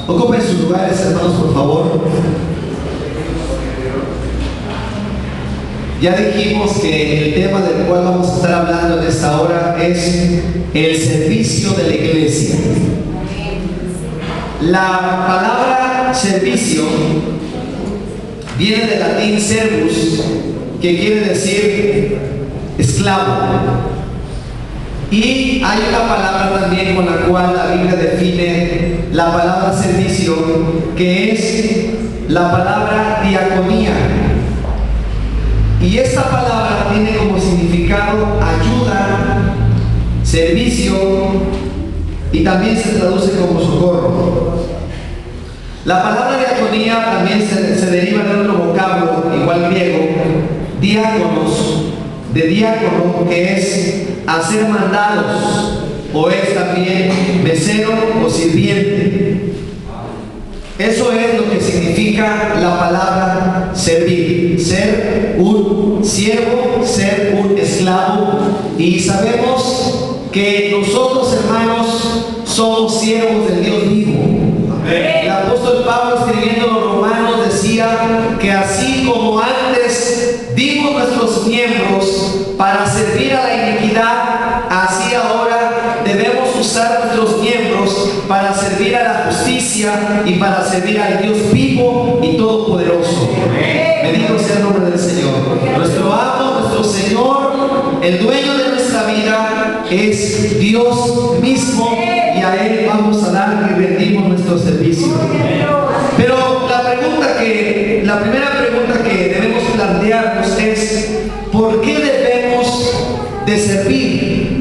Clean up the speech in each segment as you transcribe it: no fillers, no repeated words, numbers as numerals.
Ocupen sus lugares, hermanos, por favor. Ya dijimos que el tema del cual vamos a estar hablando en esta hora es el servicio de la iglesia. La palabra servicio viene del latín servus, que quiere decir esclavo. Y hay una palabra también con la cual la Biblia define la palabra servicio, que es la palabra diaconía. Y esta palabra tiene como significado ayuda, servicio, y también se traduce como socorro. La palabra diaconía también se deriva de otro vocablo, igual griego, diáconos, de diácono, que es hacer mandados, o es también mesero o sirviente. Eso es lo que significa la palabra servir, ser un siervo, ser un esclavo. Y sabemos que nosotros, hermanos, somos siervos del Dios vivo. El apóstol Pablo, escribiendo a los romanos, decía que así como antes dimos nuestros miembros para servir a la iniquidad, así ahora debemos usar nuestros miembros para servir a la justicia y para servir al Dios vivo y todopoderoso. Bendito sea el nombre del Señor. Nuestro amo, nuestro Señor, el dueño de nuestra vida es Dios mismo, y a Él vamos a dar y rendimos nuestro servicio. Pero la primera pregunta que debemos plantearnos es: ¿por qué debemos de servir?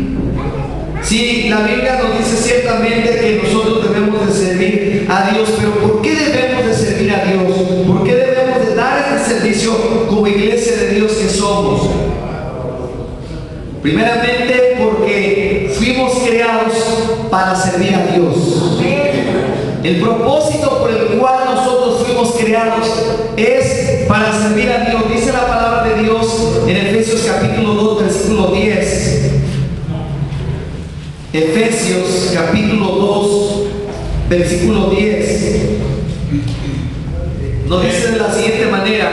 Sí, la Biblia nos dice ciertamente que nosotros debemos de servir a Dios, pero ¿por qué debemos de servir a Dios? ¿Por qué debemos de dar este servicio como iglesia de Dios que somos? Primeramente, porque fuimos creados para servir a Dios. El propósito por el cual nosotros fuimos creados es para servir a Dios. Dice la palabra de Dios en Efesios capítulo 2, versículo 10. Efesios capítulo 2, versículo 10. Nos dice de la siguiente manera: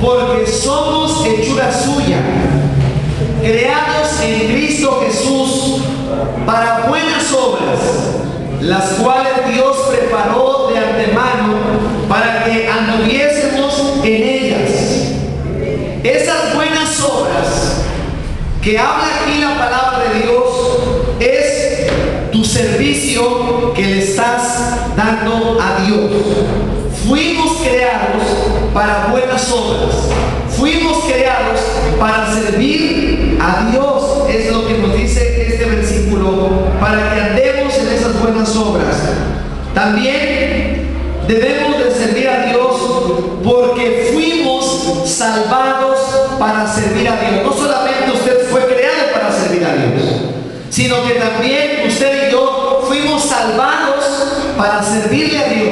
porque somos hechura suya, creados en Cristo Jesús para buenas obras, las cuales Dios preparó de antemano para que anduviésemos en ellas. Esas buenas obras que habla aquí la palabra de Dios es tu servicio que le estás dando a Dios. Fuimos creados para buenas obras. Fuimos creados para servir a Dios. Es lo que nos dice este versículo, para que andemos en esas buenas obras. También debemos de servir a Dios porque fuimos salvados para servir a Dios. No solamente usted fue creado para servir a Dios, sino que también usted y yo fuimos salvados para servirle a Dios.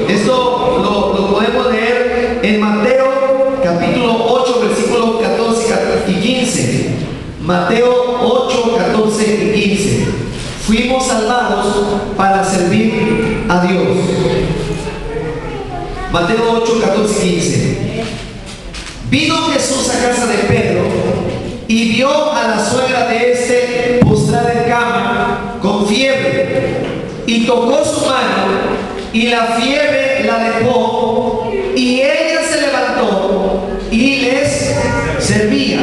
Esto lo podemos leer en Mateo capítulo 8, versículos 14 y 15. Mateo 8, 14 y 15. Fuimos salvados para servir a Dios. Mateo 8, 14 y 15. Vino Jesús a casa de Pedro y vio a la suegra de este postrada en cama con fiebre, y tocó su mano, y la fiebre la dejó, y ella se levantó y les servía.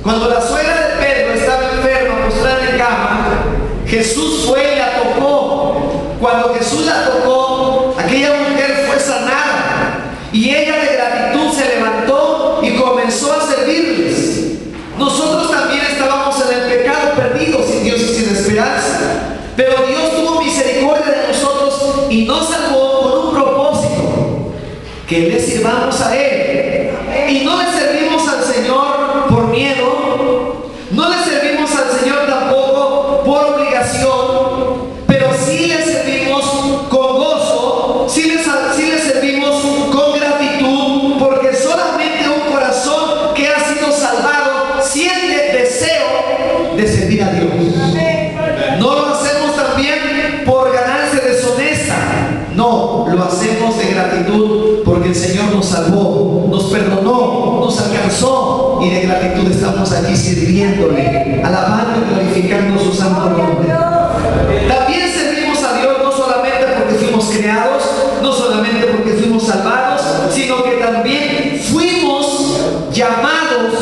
Cuando la suegra de Pedro estaba enferma, postrada en cama, Jesús fue y la tocó. Cuando Jesús la tocó, aquella mujer fue sanada, y ella de gratitud se levantó y comenzó a servirles. Nosotros también estábamos en el pecado, perdidos, sin Dios y sin esperanza, pero Dios tuvo misericordia de nosotros y nos salvó con un propósito: que le sirvamos a Él. Y no le servimos al Señor por miedo, no le servimos al Señor tampoco por obligación, pero sí le servimos con gozo, sí le servimos con gratitud, porque solamente un corazón que ha sido salvado siente deseo de servir a Dios. No lo hacemos también por ganancia deshonesta, no. gratitud porque el Señor nos salvó, nos perdonó, nos alcanzó, y de gratitud estamos aquí sirviéndole, alabando y glorificando su santo nombre. También servimos a Dios no solamente porque fuimos creados, no solamente porque fuimos salvados, sino que también fuimos llamados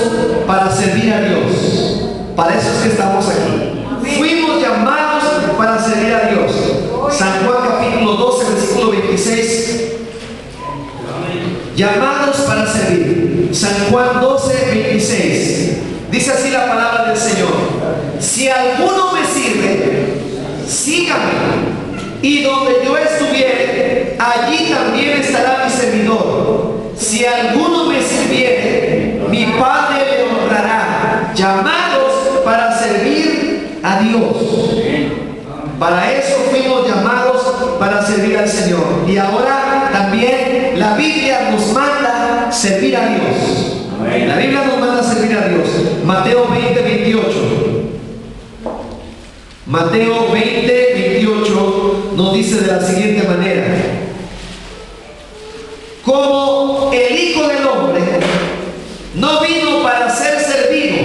para servir a Dios. Para eso es que estamos aquí. Fuimos llamados para servir a Dios. San Juan capítulo 12, versículo 26. Llamados para servir. San Juan 12, 26. Dice así la palabra del Señor: si alguno me sirve, sígame, y donde yo estuviere, allí también estará mi servidor. Si alguno me sirviere, mi Padre le honrará. Llamados para servir a Dios. Para eso fuimos llamados, para servir al Señor. Y ahora también la Biblia nos manda servir a Dios. La Biblia nos manda servir a Dios. Mateo 20, 28. Mateo 20, 28 nos dice de la siguiente manera: como el Hijo del Hombre no vino para ser servido,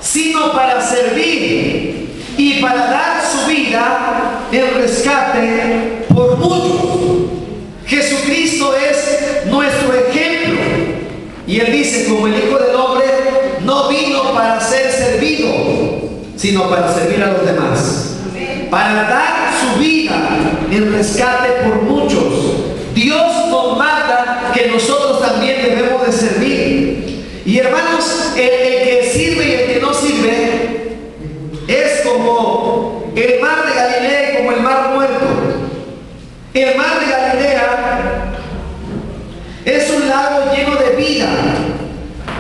sino para servir y para dar su vida en rescate por muchos. Jesucristo es nuestro ejemplo. Y Él dice, como el Hijo del Hombre no vino para ser servido, sino para servir a los demás, para dar su vida en rescate por muchos. Dios nos manda que nosotros también debemos de servir. Y hermanos, el que sirve y el que no sirve es como el mar de Galilea y como el mar muerto. El mar de Galilea es un lago lleno de vida,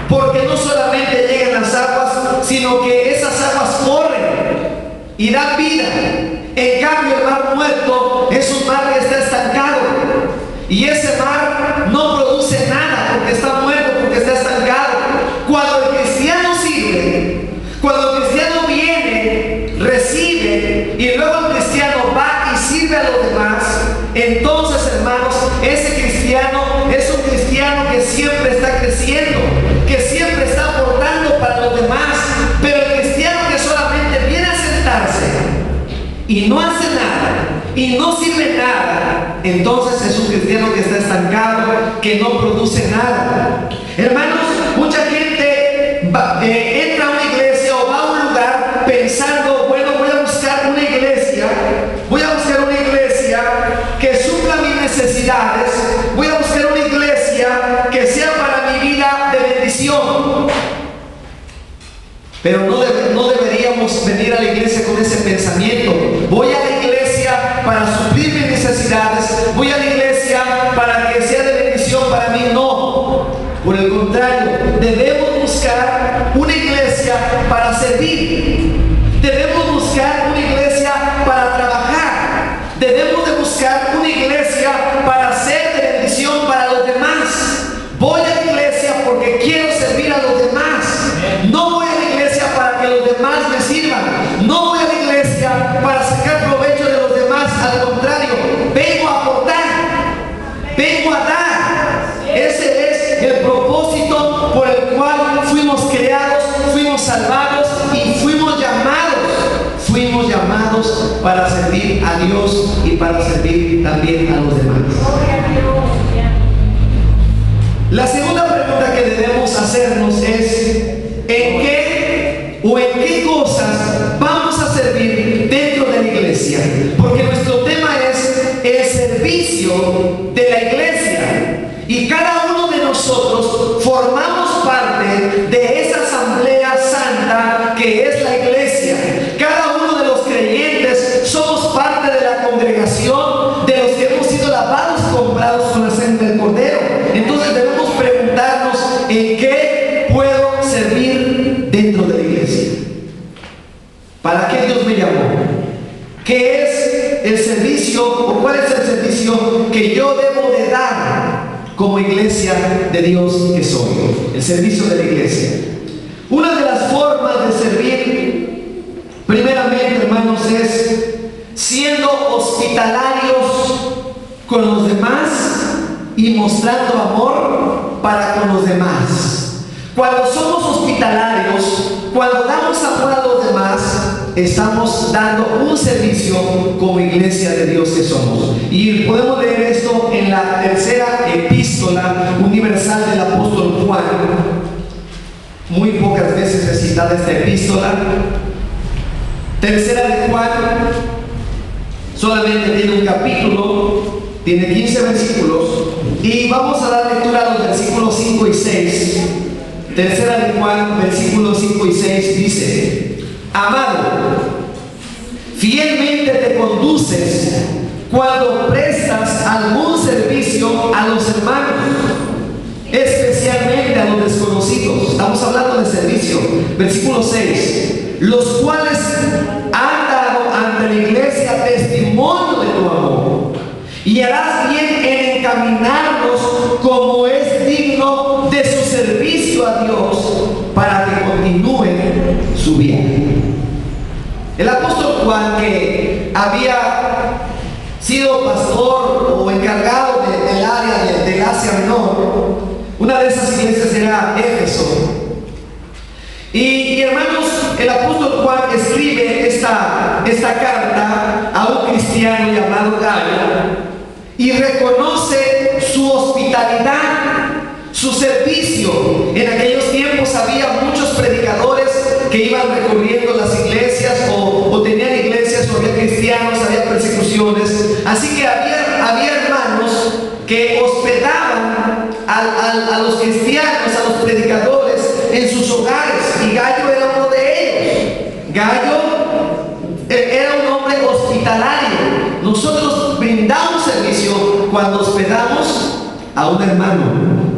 porque no solamente llegan las aguas, sino que esas aguas corren y dan vida. En cambio, el mar muerto es un mar que está estancado, y ese mar no produce nada porque está muerto, porque está estancado. Cuando el cristiano sirve, cuando el cristiano viene, recibe, y luego el cristiano va y sirve a los demás, entonces, hermanos, ese cristiano es un cristiano que siempre está creciendo, que siempre está aportando para los demás. Pero el cristiano que solamente viene a sentarse y no hace nada y no sirve nada, entonces es un cristiano que está estancado, que no produce nada. Hermanos, mucha gente entra a una iglesia o va a un lugar pensando, bueno, voy a buscar una iglesia que supla mis necesidades, voy a buscar una iglesia que sea para mi vida de bendición. Pero no deberíamos venir a la iglesia con ese pensamiento: voy a la iglesia para suplir mis necesidades, voy a la iglesia para que sea de bendición para mí. No, por el contrario, debemos buscar una iglesia para servir, debemos buscar una iglesia para trabajar, debemos de buscar una iglesia para ser de bendición para los demás. Voy a la iglesia porque quiero servir a los demás. No voy a la iglesia para que los demás me sirvan. No voy a la iglesia para sacar provecho de los demás. Al contrario, vengo a aportar, vengo a dar. Ese es el propósito por el cual fuimos creados, fuimos salvados y fuimos llamados. Fuimos llamados para servir a Dios y para servir también a los demás. La segunda pregunta que debemos hacernos es: ¿en qué o en qué cosas vamos a servir dentro de la iglesia? Porque nuestro tema es el servicio de la iglesia, y cada uno de nosotros formamos parte de esa asamblea santa que es la iglesia. Cada uno de los creyentes somos parte de la congregación, de los que hemos sido lavados, comprados con la sangre del Cordero. Entonces debemos preguntarnos: ¿en qué puedo servir dentro de la iglesia? ¿Para qué Dios me llamó? ¿Qué es el servicio o cuál es el servicio que yo debo de dar como iglesia de Dios que soy? El servicio de la iglesia. Una de las formas de servir, primeramente, hermanos, es siendo hospitalarios con los demás y mostrando amor para con los demás. Cuando somos hospitalarios, cuando damos amor a los demás, estamos dando un servicio como iglesia de Dios que somos. Y podemos leer esto en la tercera epístola universal del apóstol Juan. Muy pocas veces es citada esta epístola. Tercera de Juan, solamente tiene un capítulo, tiene 15 versículos, y vamos a dar lectura a los versículos 5 y 6. Tercera de Juan, versículos 5 y 6 dice: amado, fielmente te conduces cuando prestas algún servicio a los hermanos, especialmente a los desconocidos. Estamos hablando de servicio. Versículo 6: los cuales han dado ante la iglesia testimonio de tu amor, y harás bien en encaminarlos como es digno de su servicio a Dios, para que continúen su viaje. El apóstol Juan, que había sido pastor o encargado del área del Asia Menor, una de esas iglesias era Éfeso. Y hermanos, el apóstol Juan escribe esta carta a un cristiano llamado Gallo y reconoce su hospitalidad, su servicio. En aquellos tiempos había muchos predicadores que iban recorriendo las iglesias o tenían iglesias, o había cristianos, había persecuciones. Así que había hermanos que hospedaban a los cristianos, a los predicadores en sus hogares, y Gallo era uno de ellos. Gallo era un hombre hospitalario. Nosotros brindamos servicio cuando hospedamos a un hermano.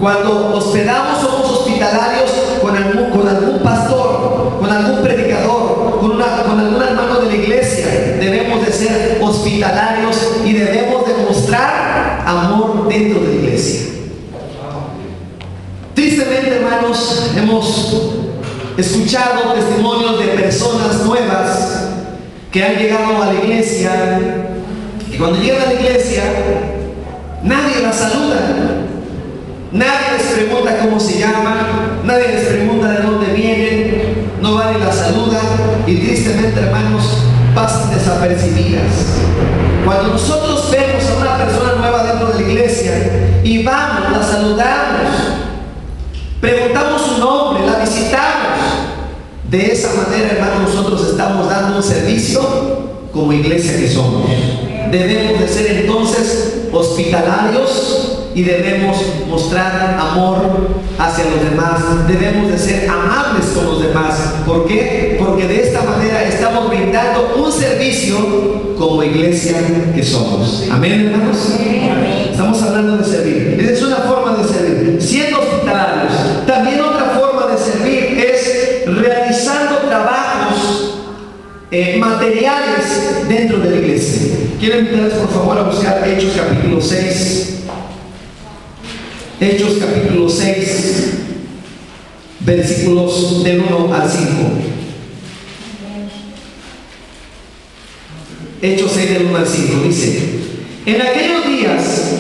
Cuando hospedamos, somos hospitalarios con algún pastor, con algún predicador, con algún hermano de la iglesia. Debemos de ser hospitalarios y debemos de mostrar amor dentro de la iglesia. Tristemente, hermanos, hemos escuchado testimonios de personas nuevas que han llegado a la iglesia, y cuando llegan a la iglesia nadie las saluda, nadie les pregunta cómo se llaman, nadie les pregunta de dónde vienen, no van y las saluda, y tristemente, hermanos, pasan desapercibidas. Cuando nosotros vemos a una persona nueva dentro de la iglesia y vamos, la saludamos, preguntamos su nombre, la visitamos, de esa manera, hermanos, nosotros estamos dando un servicio como iglesia que somos. Debemos de ser entonces hospitalarios y debemos mostrar amor hacia los demás. Debemos de ser amables con los demás. ¿Por qué? Porque de esta manera estamos brindando un servicio como iglesia que somos. Amén, hermanos. Estamos hablando de servir. Esa es una forma de servir, siendo hospitalarios. También otra forma de servir es realizando trabajos materiales dentro de la iglesia. Quiero invitarles por favor a buscar Hechos capítulo 6. Hechos capítulo 6, versículos del 1 al 5. Hechos 6 del 1 al 5 dice: en aquellos días,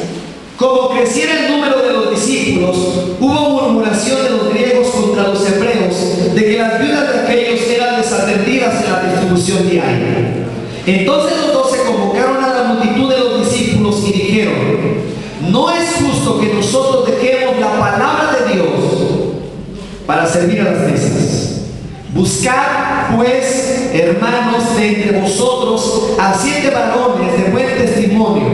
como creciera el número de los discípulos, hubo murmuración de los griegos contra los hebreos de que las viudas de aquellos eran desatendidas en la distribución diaria. Entonces los 12 convocaron a la multitud de los discípulos y dijeron: no es justo que nosotros dejemos la palabra de Dios para servir a las mesas. Buscad pues, hermanos, de entre vosotros a 7 varones de buen testimonio,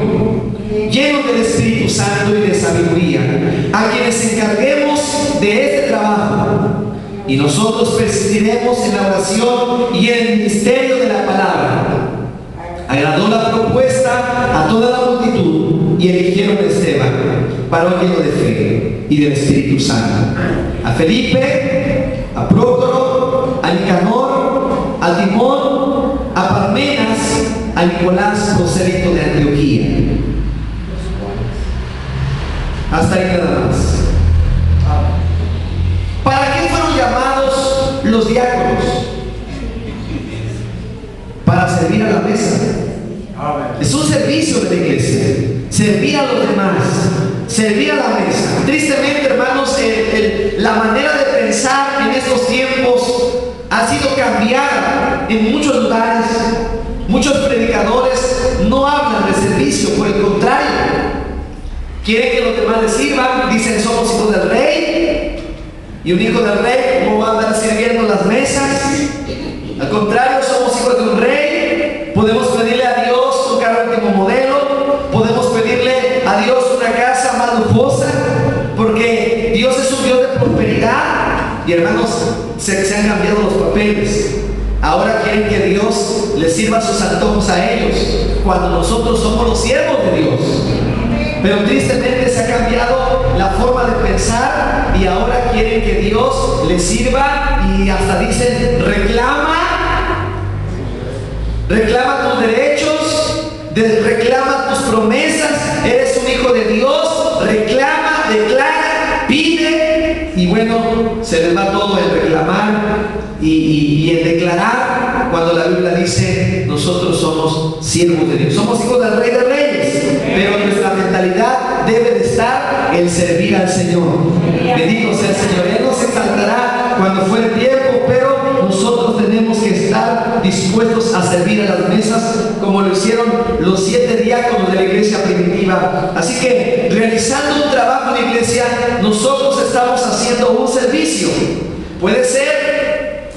llenos del Espíritu Santo y de sabiduría, a quienes encarguemos de este trabajo, y nosotros persistiremos en la oración y en el ministerio de la palabra. Agradó la propuesta a toda la multitud y eligieron a Esteban, varón lleno de fe y del Espíritu Santo, a Felipe, a Prócoro, a Nicanor, a Timón, a Parmenas, a Nicolás, prosélito de Antioquía. Hasta ahí nada más. ¿Para qué fueron llamados los diáconos? Para servir a la mesa. Es un servicio de la iglesia, servir a los demás. servir a la mesa. Tristemente, hermanos, la manera de pensar en estos tiempos ha sido cambiada en muchos lugares. Muchos predicadores no hablan de servicio, por el contrario, quieren que los demás les sirvan. Dicen: somos hijos del rey, y un hijo del rey, ¿cómo va a andar sirviendo las mesas? Al contrario, somos hijos de un rey. Podemos pedirle a Dios un carro último modelo, podemos pedirle a Dios una casa más lujosa, porque Dios es un Dios de prosperidad. Y hermanos, se han cambiado los papeles. Ahora quieren que Dios les sirva sus antojos a ellos, cuando nosotros somos los siervos de Dios. Pero tristemente se ha cambiado la forma de pensar, y ahora quieren que Dios les sirva, y hasta dicen: reclama tus derechos, reclama tus promesas, eres un hijo de Dios, reclama, declara, pide. Y bueno, se les va todo el reclamar y el declarar, cuando la Biblia dice: nosotros somos siervos de Dios, somos hijos del Rey de Reyes, pero nuestra mentalidad debe de estar el servir al Señor. Bendito sea el Señor. Él nos exaltará cuando fuere tiempo, pero nosotros tenemos que estar dispuestos a servir a las mesas, como lo hicieron los 7 diáconos de la iglesia primitiva. Así que, realizando un trabajo en la iglesia, nosotros estamos haciendo un servicio. Puede ser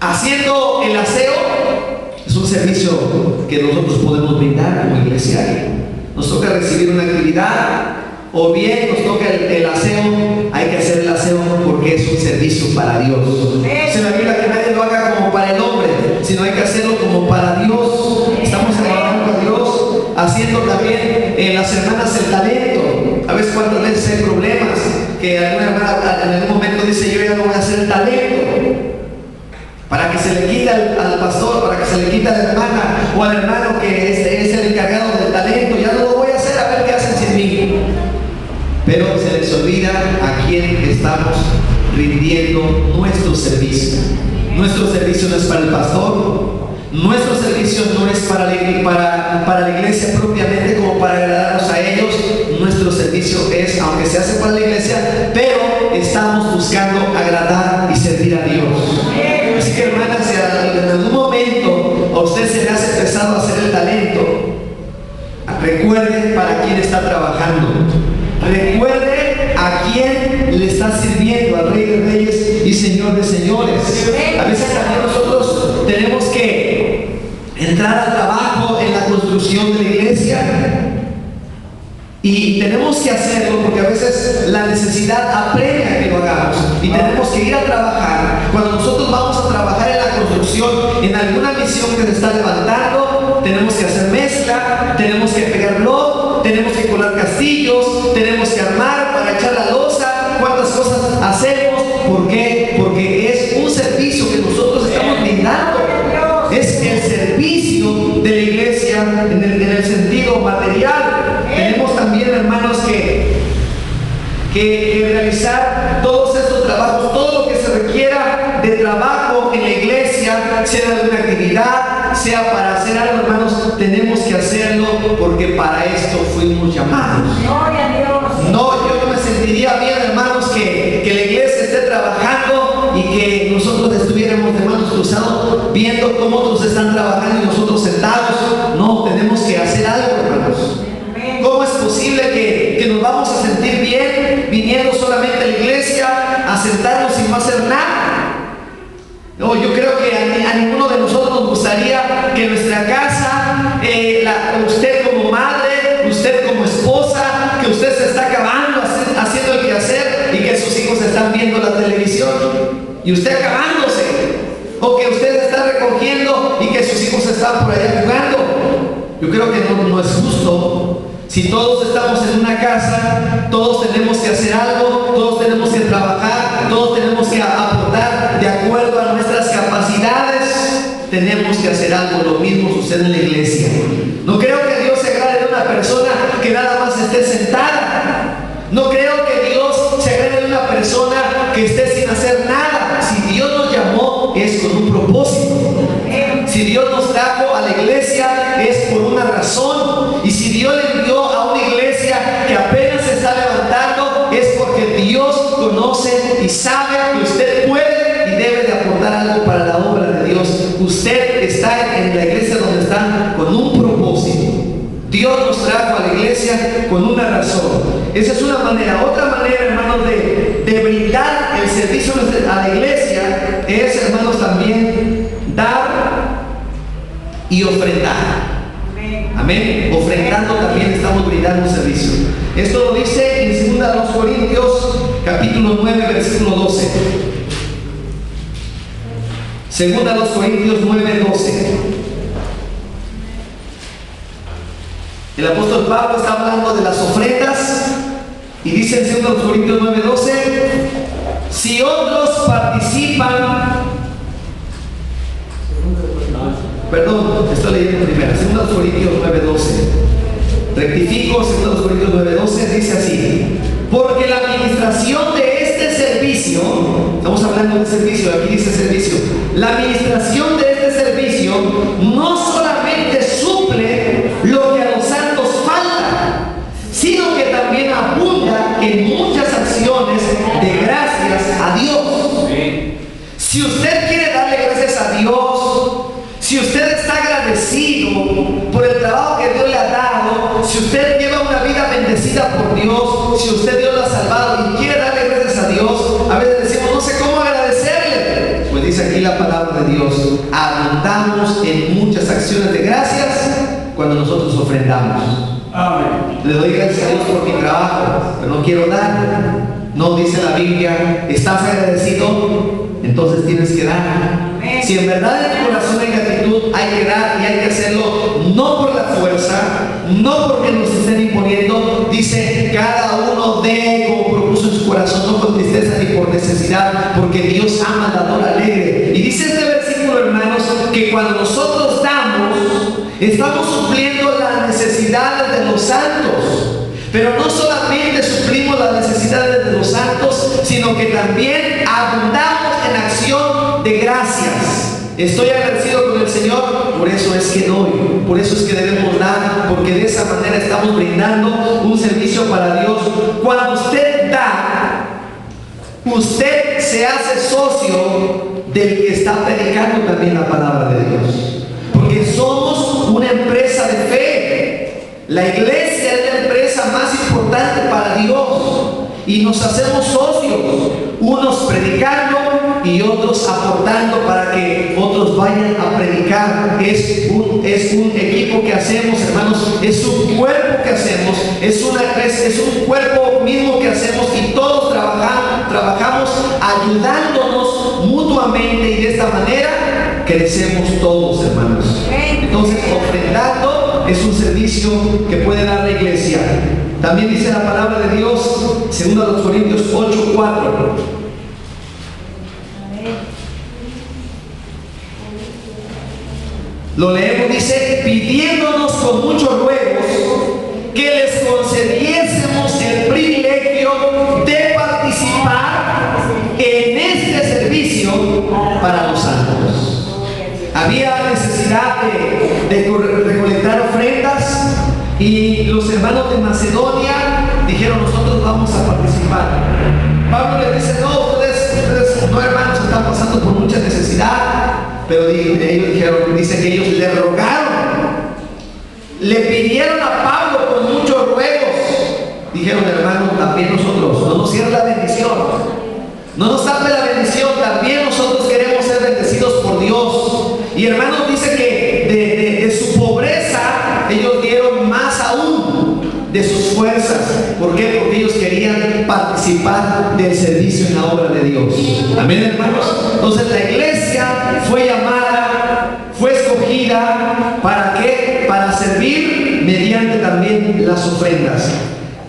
haciendo el aseo, es un servicio que nosotros podemos brindar como iglesia. Nos toca recibir una actividad, o bien nos toca el aseo. Hay que hacer el aseo porque es un servicio para Dios. Dice la Biblia que nadie lo haga como para el hombre, sino hay que hacerlo como para Dios. Estamos trabajando a Dios, haciendo también en las hermanas el talento. A veces, cuántas veces hay problemas, que alguna hermana en algún momento dice: yo ya no voy a hacer el talento, para que se le quite al pastor, para que se le quite a la hermana o al hermano que es el encargado del talento. Ya no lo voy a hacer, a ver qué hacen sin mí. Pero se les olvida a quién estamos rindiendo nuestro servicio. Nuestro servicio no es para el pastor, nuestro servicio no es para la iglesia propiamente, como para agradarnos a ellos. Nuestro servicio es, aunque se hace para la iglesia, pero estamos buscando agradar y servir a Dios. Así que, hermanas, si en algún momento a usted se le hace pesado hacer el talento, recuerde para quién está trabajando. Recuerde a quién le está sirviendo, al Rey de Reyes y Señor de Señores. A veces también nosotros tenemos que entrar al trabajo en la construcción de la iglesia, y tenemos que hacerlo porque a veces la necesidad apremia que lo hagamos, y tenemos que ir a trabajar. Cuando nosotros vamos a trabajar en la construcción, en alguna misión que se está levantando, tenemos que hacer mezcla, tenemos que pegar bloc, tenemos que colar castillos, tenemos que armar para echar la losa. ¿Cuántas cosas hacemos? ¿Por qué? Porque es un servicio que nosotros estamos brindando. Es el servicio de la iglesia en el sentido material. Tenemos también, hermanos, que realizar todos estos trabajos, todo lo que se requiera de trabajo en la iglesia, sea de una actividad, sea para hacer algo, hermanos, tenemos que hacerlo porque para esto fuimos llamados. No, yo no me sentiría bien, hermanos, que la iglesia esté trabajando y que nosotros estuviéramos de manos cruzados viendo cómo otros están trabajando y nosotros sentados. No, tenemos que hacer algo, hermanos. ¿Cómo es posible que nos vamos a sentir bien viniendo solamente a la iglesia, a sentarnos y no hacer nada? No, yo creo que a ninguno de nosotros nos gustaría que nuestra casa, usted como madre, usted como esposa, que usted se está acabando haciendo el quehacer y que sus hijos están viendo la televisión y usted acabándose, o que usted está recogiendo y que sus hijos están por allá jugando. Yo creo que no es justo. Si todos estamos en una casa, todos tenemos que hacer algo, todos tenemos que trabajar, todos tenemos que aportar de acuerdo a nuestras capacidades. Tenemos que hacer algo. Lo mismo sucede en la iglesia. No creo que Dios se agrade de una persona que nada más esté sentada. No creo que Dios se agrade de una persona que esté sin hacer nada. Si Dios nos llamó, es con un propósito. Si Dios nos trajo a la iglesia, es por una razón. Y si Dios le envió a una iglesia que apenas Dios nos trajo a la iglesia con una razón. Esa es una manera. Otra manera, hermanos, de brindar el servicio a la iglesia es, hermanos, también dar y ofrendar. Amén. Ofrendando también estamos brindando un servicio. Esto lo dice en 2 Corintios capítulo 9 versículo 12. 2 Corintios 9, 12. El apóstol Pablo está hablando de las ofrendas y dice en 2 Corintios 9, 12: si otros participan, perdón, estoy leyendo primero, 2 Corintios 9, 12. Rectifico, 2 Corintios 9, 12 dice así: porque la administración de este servicio, estamos hablando de servicio, aquí dice servicio, la administración de este servicio no solamente suple lo que a los santos falta, sino que también abunda en muchas acciones de gracias a Dios. Si usted quiere darle gracias a Dios, si usted está agradecido por el trabajo que Dios le ha dado, si usted lleva una vida bendecida por Dios, si usted Dios lo ha salvado y quiere darle gracias a Dios, a veces decimos, no sé cómo agradecerle. Pues dice aquí la palabra de Dios: abundamos en muchas acciones de gracias cuando nosotros ofrendamos. Amén. Le doy gracias a Dios por mi trabajo, pero no quiero dar. No dice la Biblia, ¿estás agradecido? Entonces tienes que dar. Si en verdad en tu corazón hay gratitud, hay que dar y hay que hacerlo no por la fuerza, no porque nos estén imponiendo. Dice, cada uno dé como propuso en su corazón, no con tristeza ni por necesidad, porque Dios ama al dador alegre. Y dice este versículo, hermanos, que cuando nosotros damos, estamos supliendo las necesidades de los santos. Pero no solamente suplimos las necesidades de los santos, sino que también abundamos en acción de gracias. Estoy agradecido con el Señor, por eso es que doy, por eso es que debemos dar, porque de esa manera estamos brindando un servicio para Dios. Cuando usted da, usted se hace socio del que está predicando también la palabra de Dios, porque somos una empresa de fe. La iglesia es la empresa más importante para Dios y nos hacemos socios, unos predicando y otros aportando para que otros vayan a predicar. Es un equipo que hacemos, hermanos, es un cuerpo que hacemos, es un cuerpo mismo que hacemos y todos trabajamos ayudándonos mutuamente y de esta manera crecemos todos, hermanos. Entonces, ofrendando es un servicio que puede dar la iglesia. También dice la palabra de Dios, 2 Corintios 8, 4. Lo leemos, dice, pidiéndonos con muchos ruegos que les concediésemos el privilegio de participar en este servicio para los santos. Había necesidad de recolectar ofrendas y los hermanos de Macedonia dijeron, nosotros vamos a participar. Pablo les dice, no, ustedes no, hermanos, están pasando por mucha necesidad. Pero ellos dijeron, dice que ellos le rogaron, le pidieron a Pablo con muchos ruegos. Dijeron, hermanos, también nosotros, no nos cierre la bendición, no nos tape la bendición, también nosotros queremos ser bendecidos por Dios. Y hermanos, dice que de su pobreza ellos dieron más aún de sus fuerzas. ¿Por qué? Porque ellos querían participar del servicio en la obra de Dios. Amén, hermanos. Entonces la iglesia fue llamada, fue escogida, ¿para qué? Para servir mediante también las ofrendas.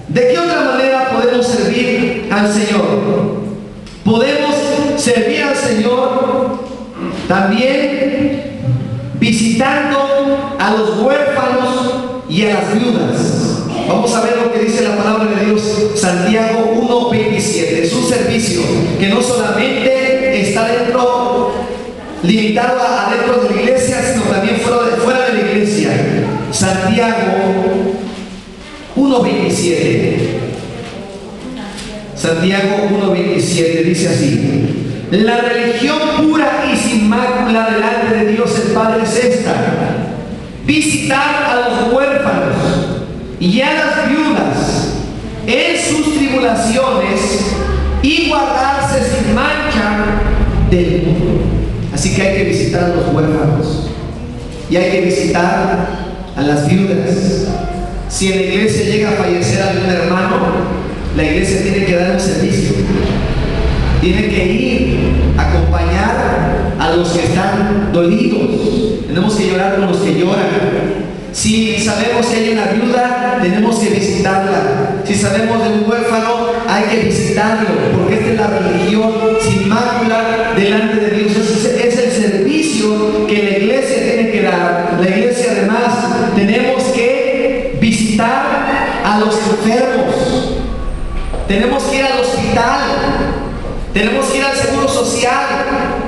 ¿De qué otra manera podemos servir al Señor? Podemos servir al Señor también visitando a los huérfanos y a las viudas. Vamos a ver lo que dice la palabra de Dios, Santiago 1:27. Es un servicio que no solamente está limitado adentro de la iglesia, sino también fuera de la iglesia. Santiago 1:27. Santiago 1:27 dice así: la religión pura y sin mácula delante de Dios el Padre es esta: visitar a los huérfanos y a las viudas en sus tribulaciones y guardarse sin mancha del mundo. Así que hay que visitar a los huérfanos y hay que visitar a las viudas. Si en la iglesia llega a fallecer algún hermano, la iglesia tiene que dar un servicio. Tiene que ir a acompañar a los que están dolidos. Tenemos que llorar con los que lloran. Si sabemos que hay una viuda, tenemos que visitarla. Si sabemos de un huérfano, hay que visitarlo, porque esta es la religión sin mácula delante de Dios. Es el servicio que la iglesia tiene que dar. La iglesia, además, tenemos que visitar a los enfermos. Tenemos que ir al hospital. Tenemos que ir al seguro social.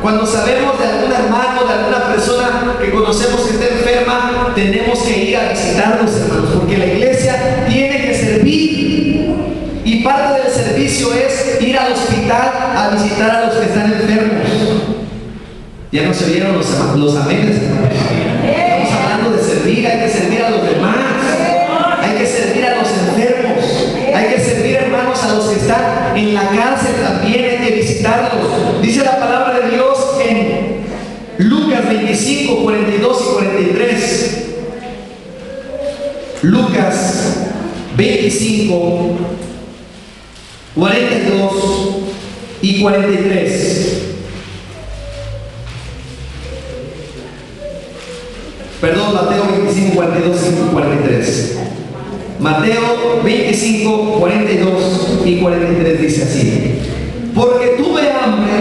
Cuando sabemos de algún hermano, de alguna persona que conocemos que está enferma, tenemos que ir a visitarlos, hermanos, porque la iglesia tiene que servir. Y parte del servicio es ir al hospital a visitar a los que están enfermos. Ya no se vieron los amenes, hermanos. Estamos hablando de servir. Hay que servir a los demás. Hay que servir a los enfermos. Hay que servir, hermanos, a los que están en la cárcel también. Hay que visitarlos. Dice la palabra de Dios en Lucas 25, 42 y 43. Lucas 25, 42 y 43. Perdón, Mateo 25, 42 y 43. Mateo 25, 42 y 43 dice así: porque tuve hambre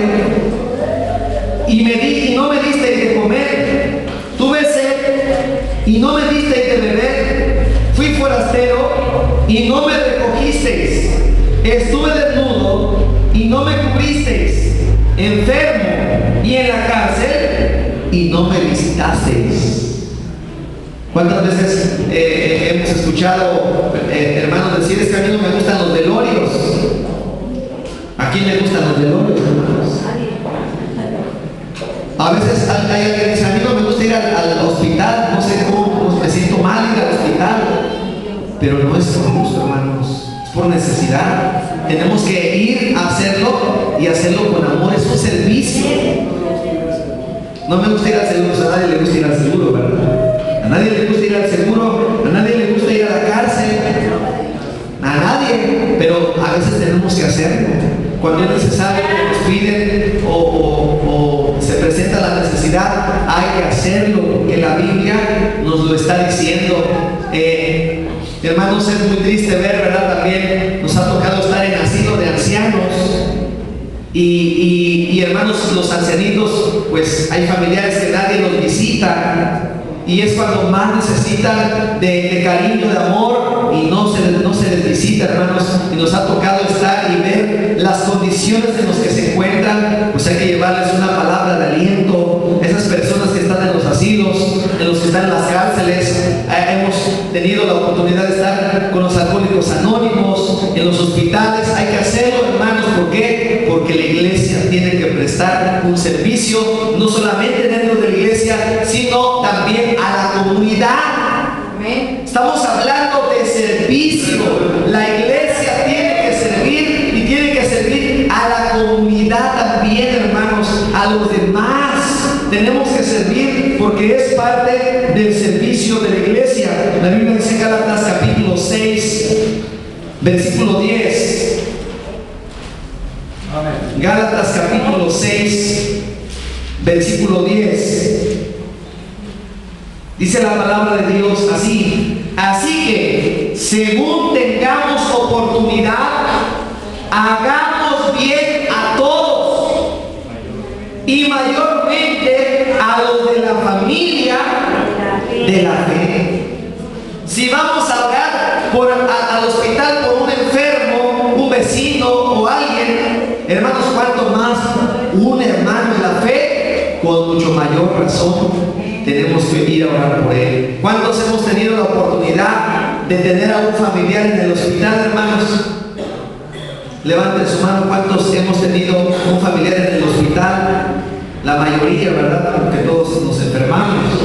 y no me disteis de comer, tuve sed y no me disteis de beber, fui forastero y no me recogisteis, estuve desnudo y no me cubristeis, enfermo y en la cárcel y no me visitasteis. ¿Cuántas veces hemos escuchado hermanos decir: es que a mí no me gustan los velorios? ¿A quién le gustan los velorios, hermanos? A veces hay alguien que dice: a mí no me gusta ir al hospital, no sé cómo, me siento mal ir al hospital. Pero no es por gusto, hermanos, es por necesidad. Tenemos que ir a hacerlo y hacerlo con amor, es un servicio. No me gusta ir al seguro, a nadie le gusta ir al seguro, ¿verdad? A nadie le gusta ir al seguro, a nadie le gusta ir a la cárcel, a nadie, pero a veces tenemos que hacerlo. Cuando es necesario, nos piden o se presenta la necesidad, hay que hacerlo, que la Biblia nos lo está diciendo. Hermanos, es muy triste ver, ¿verdad? También nos ha tocado estar en asilo de ancianos. Y hermanos, los ancianitos, pues hay familiares que nadie los visita. Y es cuando más necesitan de cariño, de amor, y no se les visita, hermanos. Y nos ha tocado estar y ver las condiciones en las que se encuentran. Pues hay que llevarles una palabra de aliento. Esas personas que están en los asilos, en los que están en las cárceles, hemos tenido la oportunidad de estar con los alcohólicos anónimos, en los hospitales. Hay que hacerlo, hermanos. ¿Por qué? Porque la iglesia tiene que prestar un servicio, no solamente dentro de la iglesia, sino también a la comunidad. Estamos hablando de servicio. La iglesia tiene que servir y tiene que servir a la comunidad también, hermanos, a los demás. Tenemos que servir porque es parte del servicio de la iglesia. La Biblia dice en Gálatas capítulo 6, versículo 10. Gálatas capítulo 6, versículo 10. Dice la palabra de Dios así: así que, según tengamos oportunidad, hagamos bien a todos, y mayormente a los de la familia de la fe. Si vamos a orar al hospital por un enfermo, un vecino o alguien, hermanos, cuanto más un hermano en la fe, con mucho mayor razón tenemos que ir a orar por él. ¿Cuántos hemos tenido la oportunidad de tener a un familiar en el hospital, hermanos? Levanten su mano. ¿Cuántos hemos tenido un familiar en el hospital? La mayoría, ¿verdad? Porque todos nos enfermamos.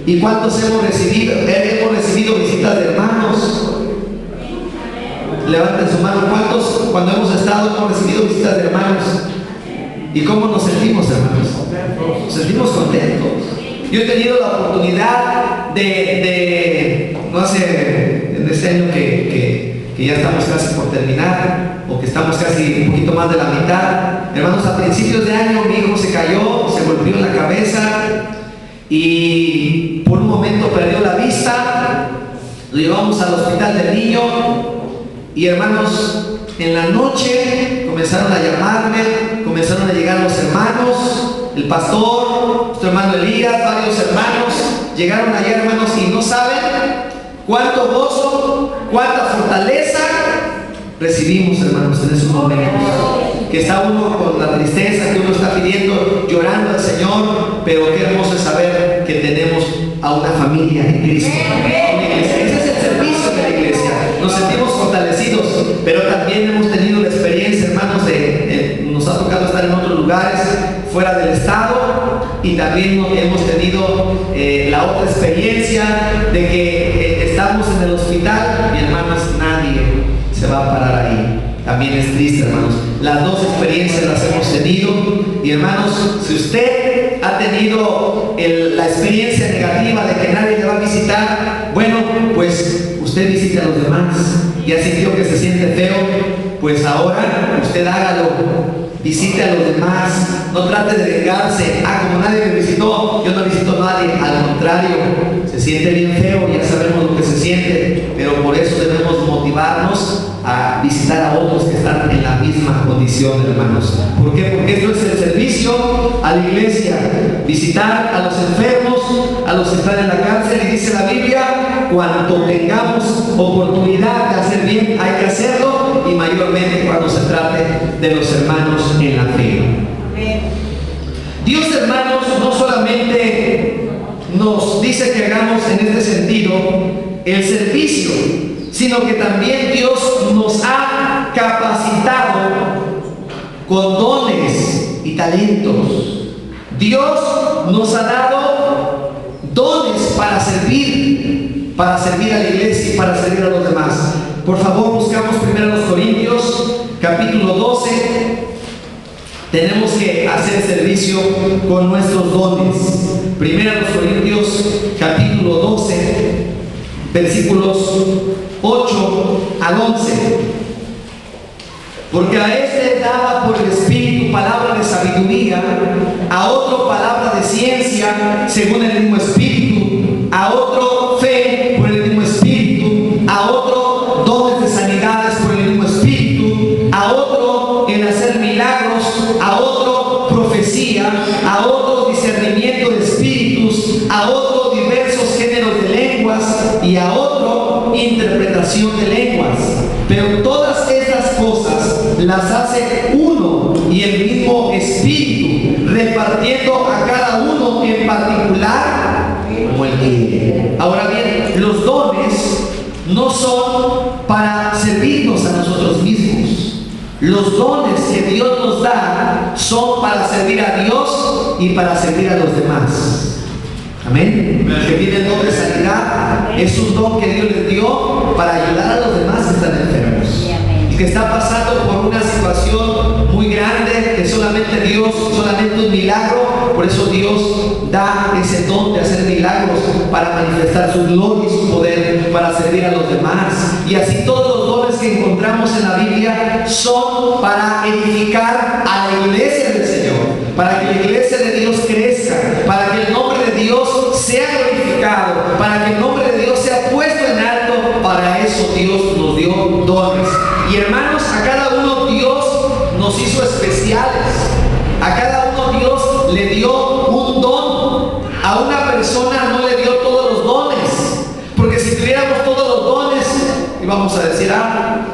¿Y cuántos hemos recibido visitas de hermanos? hermanos. ¿Cuántos cuando hemos estado hemos recibido visitas de hermanos? ¿Y cómo nos sentimos, hermanos? Nos sentimos contentos. Yo he tenido la oportunidad no hace, en este año que ya estamos casi por terminar, o que estamos casi un poquito más de la mitad, hermanos, a principios de año mi hijo se cayó, se golpeó en la cabeza y por un momento perdió la vista. Lo llevamos al hospital del niño y, hermanos, en la noche comenzaron a llamarme, comenzaron a llegar los hermanos, el pastor, nuestro hermano Elías, varios hermanos llegaron allá, hermanos, y no saben cuánto gozo, cuánta fortaleza recibimos, hermanos, en esos momentos. Que está uno con la tristeza, que uno está pidiendo, llorando al Señor, pero qué hermoso es saber que tenemos a una familia en Cristo. Ese es el servicio de la iglesia. Nos sentimos fortalecidos, pero también hemos tenido la experiencia, hermanos, nos ha tocado estar en otros lugares fuera del estado, y también hemos tenido la otra experiencia de que estamos en el hospital y, hermanos, nadie se va a parar ahí. También es triste, hermanos. Las dos experiencias las hemos tenido. Y, hermanos, si usted ha tenido la experiencia negativa de que nadie le va a visitar, bueno, pues usted visite a los demás. Ya sintió que se siente feo, pues ahora usted hágalo. Visite a los demás. No trate de vengarse. Como nadie me visitó, yo no visito a nadie. Al contrario, se siente bien feo, ya sabemos lo que se siente, pero por eso debemos motivarnos a visitar a otros que están en la misma condición, hermanos. ¿Por qué? Porque esto es el servicio a la iglesia. Visitar a los enfermos, a los que están en la cárcel, y dice la Biblia, cuando tengamos oportunidad de hacer bien, hay que hacerlo, y mayormente cuando se trate de los hermanos en la fe. Dios, hermanos, no solamente nos dice que hagamos en este sentido el servicio, sino que también Dios nos ha capacitado con dones y talentos. Dios nos ha dado dones para servir a la iglesia y para servir a los demás. Por favor, buscamos 1 Corintios capítulo 12. Tenemos que hacer servicio con nuestros dones. 1 Corintios capítulo 12, versículos 8 al 11. Porque a este daba por el Espíritu palabra de sabiduría, a otro palabra de ciencia según el mismo Espíritu, a otro fe por el mismo Espíritu, a otro dones de sanidades por el mismo Espíritu, a otro en hacer milagros, a otro profecía, a otro discernimiento de espíritus, a otro diversos géneros de lenguas, y a otro interpretación de lenguas. Pero todas estas cosas las hace uno y el mismo Espíritu, repartiendo a cada uno en particular como Él quiere. Ahora bien, los dones no son para servirnos a nosotros mismos. Los dones que Dios nos da son para servir a Dios y para servir a los demás. Amén. El que tiene el don de sanidad es un don que Dios les dio para ayudar a los demás que están enfermos y que están pasando por una situación muy grande, que solamente Dios, solamente un milagro. Por eso Dios da ese don de hacer milagros para manifestar su gloria y su poder, para servir a los demás. Y así todos los dones que encontramos en la Biblia son para edificar a la iglesia del Señor, para que la iglesia de Dios crezca, para que el nombre de Dios sea glorificado, para que el nombre de Dios sea puesto en alto. Para eso Dios nos dio dones. Y, hermanos, a cada uno Dios nos hizo especiales. A cada uno Dios le dio un don. A una persona no le dio todos los dones, porque si tuviéramos todos los dones íbamos a decir,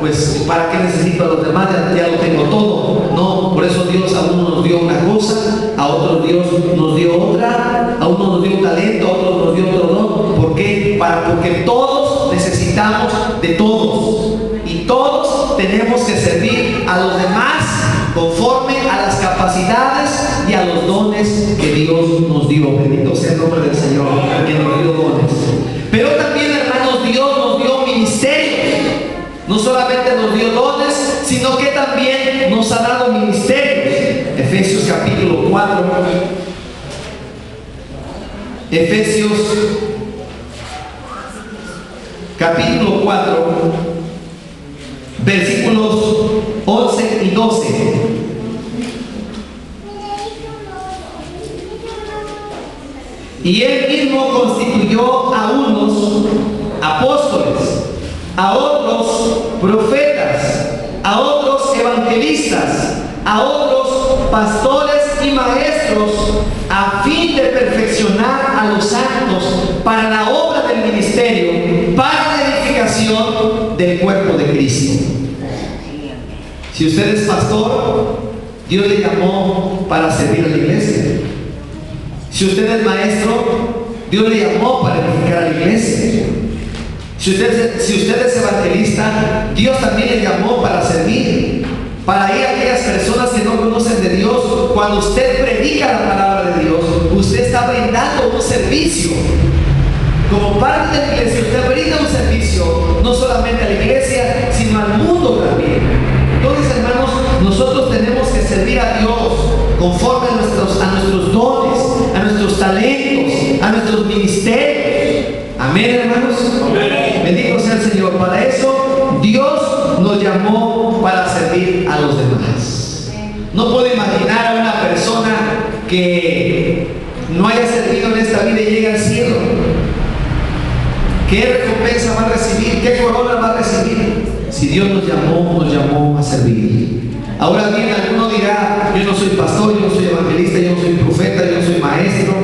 pues ¿para qué necesito a los demás? Ya lo tengo todo. No, por eso Dios a uno nos dio una cosa, a otro Dios nos dio otra, a uno nos dio un talento, a otro nos dio otro don. ¿Por qué? Porque todos necesitamos de todos, y todos tenemos que servir a los demás conforme a las capacidades y a los dones que Dios nos dio. Bendito sea el nombre del Señor, que nos dio dones. Pero también, hermanos, Dios nos dio ministerios. no solamente nos dio dones, sino que también nos ha dado ministerios. Efesios capítulo 4. Efesios capítulo 4, versículos 11 y 12. Y él mismo constituyó a unos apóstoles, a otros profetas, a otros evangelistas, a otros pastores y maestros, a fin de perfeccionar a los santos para la obra del ministerio, para la edificación del cuerpo de Cristo. Si usted es pastor, Dios le llamó para servir a la iglesia. Si usted es maestro, Dios le llamó para edificar a la iglesia. Si usted es evangelista, Dios también le llamó para servir, para ir a aquellas personas que no conocen de Dios. Cuando usted predica la palabra de Dios, usted está brindando un servicio. Como parte de la iglesia, usted brinda un servicio, no solamente a la iglesia, sino al mundo también. Entonces, hermanos, nosotros tenemos que servir a Dios conforme a nuestros dones, a nuestros talentos, a nuestros ministerios. Amén, hermanos. Amén. Bendito sea el Señor. Para eso Dios nos llamó para servir a los demás. No puedo imaginar a una persona que no haya servido en esta vida y llegue al cielo. ¿Qué recompensa va a recibir? ¿Qué corona va a recibir? Si Dios nos llamó a servir. Ahora bien, alguno dirá: yo no soy pastor, yo no soy evangelista, yo no soy profeta, yo no soy maestro.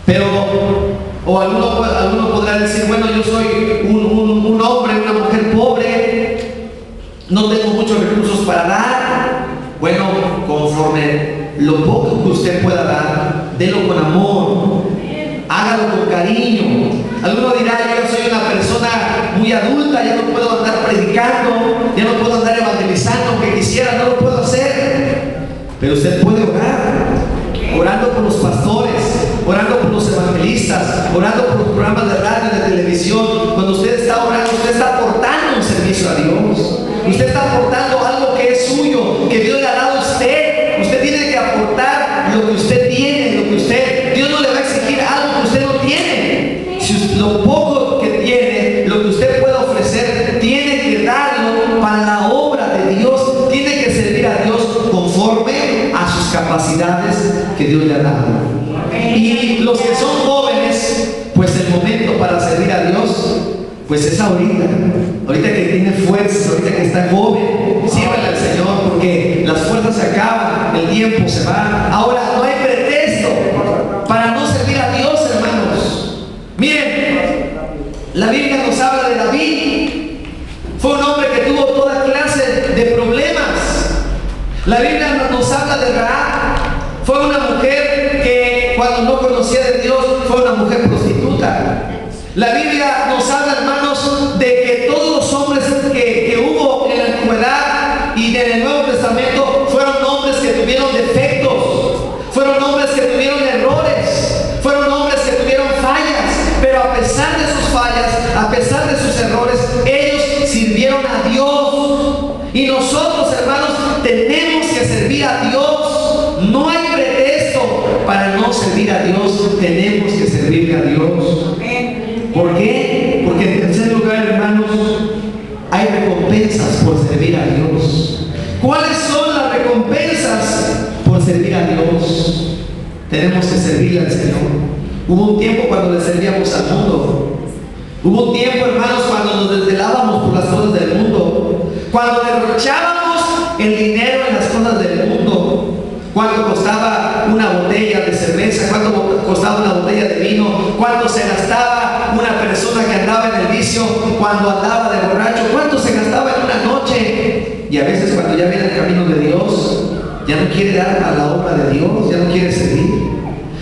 Pero, o alguno podrá decir: bueno, yo soy un hombre, una mujer pobre, no tengo muchos recursos para dar. Bueno, conforme lo poco que usted pueda dar, délo con amor, hágalo con cariño. Alguno dirá: yo soy una persona muy adulta, ya no puedo andar predicando, ya no puedo andar evangelizando, aunque quisiera, no lo puedo hacer. Pero usted puede orar, orando por los pastores, orando por los evangelistas, orando por los programas de radio y de televisión. Cuando usted está orando, usted está aportando un servicio a Dios. Usted está aportando algo que es suyo, que Dios le ha dado a usted. Usted tiene que aportar lo que usted tiene, lo que usted... Dios no le va a exigir algo que usted no tiene. Si lo poco que tiene, lo que usted pueda ofrecer, tiene que darlo para la obra de Dios. Tiene que servir a Dios conforme a sus capacidades que Dios le ha dado. Y los que son jóvenes, pues el momento para servir a Dios, pues es ahorita que tiene fuerzas, ahorita que está joven, sírvale al Señor, porque las fuerzas se acaban, el tiempo se va. Ahora, no hay pretexto para no servir a Dios, hermanos. Miren, la Biblia nos habla de David. Fue un hombre que tuvo toda clase de problemas. La Biblia nos habla de Rahab. Fue una mujer que cuando no conocía de Dios, fue una mujer prostituta. La Biblia nos habla, hermanos, de que todos los hombres que hubo en la antigüedad y en el Nuevo Testamento fueron hombres que tuvieron defectos, fueron hombres que tuvieron errores, fueron hombres que tuvieron fallas, pero a pesar de sus fallas, a pesar de sus errores, ellos sirvieron a Dios. Y nosotros, hermanos, tenemos que servir a Dios. No hay pretexto para no servir a Dios. Tenemos que servirle a Dios. ¿Por qué? Porque en tercer lugar, hermanos, hay recompensas por servir a Dios. ¿Cuáles son las recompensas por servir a Dios? Tenemos que servirle al Señor. Hubo un tiempo cuando le servíamos al mundo. Hubo un tiempo, hermanos, cuando nos desvelábamos por las cosas del mundo, cuando derrochábamos el dinero en las cosas del mundo. ¿Cuánto costaba una botella de cerveza? ¿Cuánto costaba una botella de vino? ¿Cuánto se gastaba una persona que andaba en el vicio cuando andaba de borracho? ¿Cuánto se gastaba en una noche? Y a veces cuando ya viene el camino de Dios, ya no quiere dar a la obra de Dios, ya no quiere servir.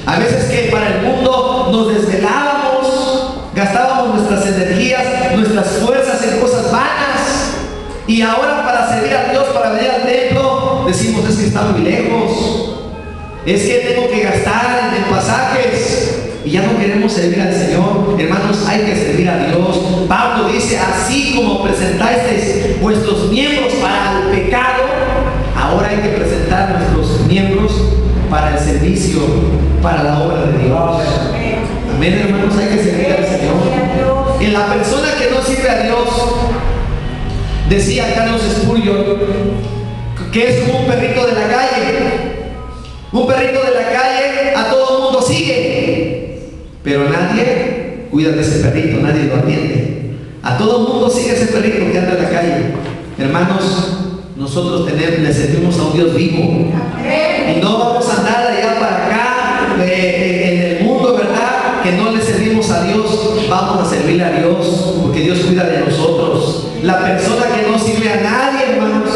A veces que para el mundo nos desvelábamos, gastábamos nuestras energías, nuestras fuerzas en cosas vanas. Y ahora para servir a Dios, para venir al templo, decimos: es que está muy lejos, es que tengo que gastar en pasajes. Y ya no queremos servir al Señor. Hermanos, hay que servir a Dios. Pablo dice: así como presenté miembros para el pecado, ahora hay que presentar nuestros miembros para el servicio, para la obra de Dios. Amén, hermanos, hay que servir al Señor. En la persona que no sirve a Dios, decía Carlos Spurgeon, que es como un perrito de la calle. Un perrito de la calle a todo el mundo sigue, pero nadie cuida de ese perrito, nadie lo atiende. A todo el mundo sigue ese perrito que anda en la calle. Hermanos, nosotros le servimos a un Dios vivo. Y no vamos a andar de allá para acá en el mundo, ¿verdad? Que no le servimos a Dios. Vamos a servirle a Dios, porque Dios cuida de nosotros. La persona que no sirve a nadie, hermanos.